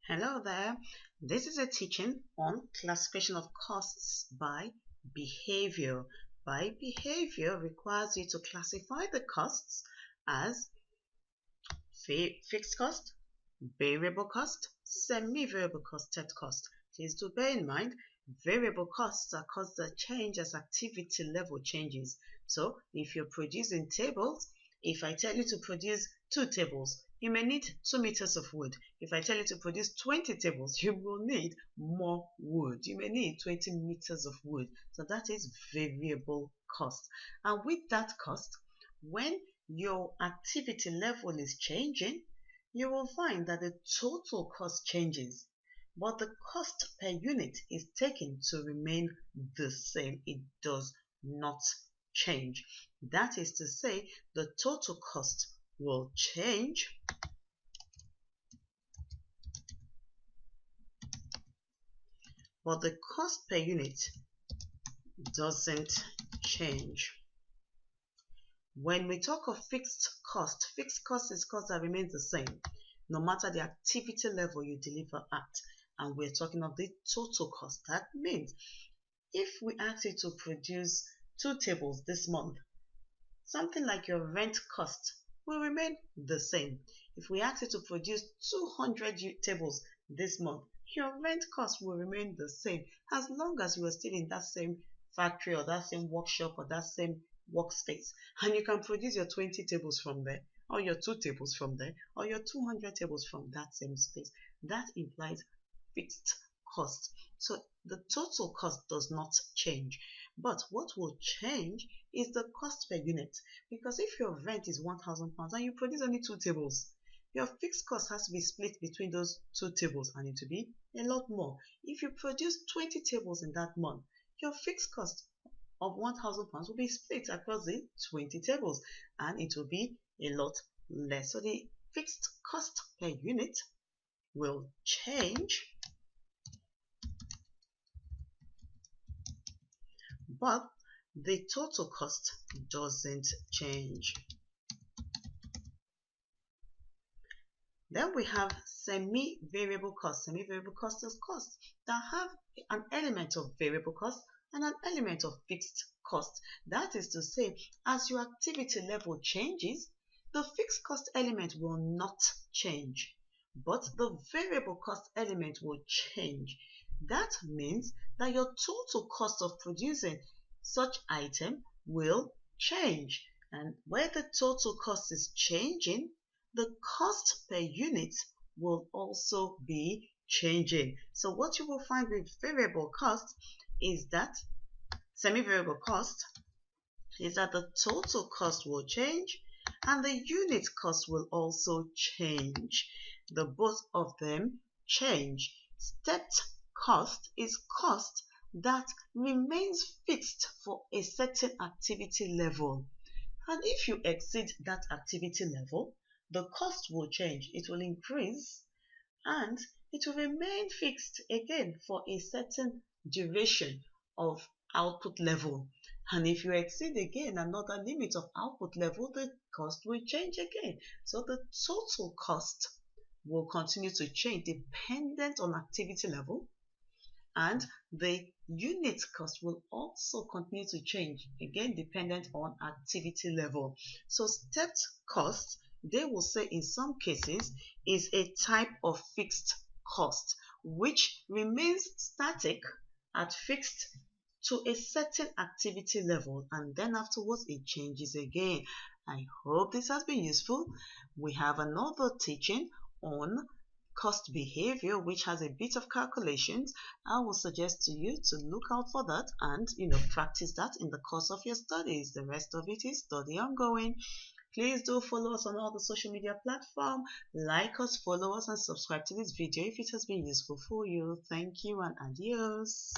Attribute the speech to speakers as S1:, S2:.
S1: Hello there. This is a teaching on classification of costs by behavior. By behavior requires you to classify the costs as fixed cost, variable cost, semi-variable costed cost. Please do bear in mind, variable costs are costs that change as activity level changes. So if you're producing tables, if I tell you to produce 2 tables, you may need 2 meters of wood. If I tell you to produce 20 tables, you will need more wood. You may need 20 meters of wood. So that is variable cost. And with that cost, when your activity level is changing, you will find that the total cost changes, but the cost per unit is taken to remain the same. It does not change. That is to say, the total cost will change, but the cost per unit doesn't change. When we talk of fixed cost is cost that remains the same no matter the activity level you deliver at. And we're talking of the total cost. That means if we ask you to produce 2 tables this month, something like your rent cost will remain the same. If we ask you to produce 200 tables this month, your rent cost will remain the same as long as you are still in that same factory or that same workshop or that same workspace. And you can produce your 20 tables from there, or your 2 tables from there, or your 200 tables from that same space. That implies fixed cost. So the total cost does not change. But what will change is the cost per unit. Because if your rent is £1,000 and you produce only 2 tables, your fixed cost has to be split between those 2 tables and it will be a lot more. If you produce 20 tables in that month, your fixed cost of £1,000 will be split across the 20 tables and it will be a lot less. So the fixed cost per unit will change, but the total cost doesn't change. Then we have semi-variable cost. Semi-variable cost is costs that have an element of variable cost and an element of fixed cost. That is to say, as your activity level changes, the fixed cost element will not change, but the variable cost element will change. That means that your total cost of producing such item will change. And where the total cost is changing, the cost per unit will also be changing. So what you will find with variable cost is that semi-variable cost is that the total cost will change and the unit cost will also change. The both of them change. Stepped cost is cost that remains fixed for a certain activity level. And if you exceed that activity level, the cost will change. It will increase and it will remain fixed again for a certain duration of output level. And if you exceed again another limit of output level, the cost will change again. So the total cost will continue to change dependent on activity level, and the unit cost will also continue to change, again dependent on activity level. So stepped cost, they will say in some cases, is a type of fixed cost which remains static at fixed to a certain activity level and then afterwards it changes again. I hope this has been useful. We have another teaching on cost behavior which has a bit of calculations. I will suggest to you to look out for that and practice that in the course of your studies. The rest of it is study ongoing. Please do follow us on all the social media platforms, like us, follow us and subscribe to this video if it has been useful for you. Thank you and adios.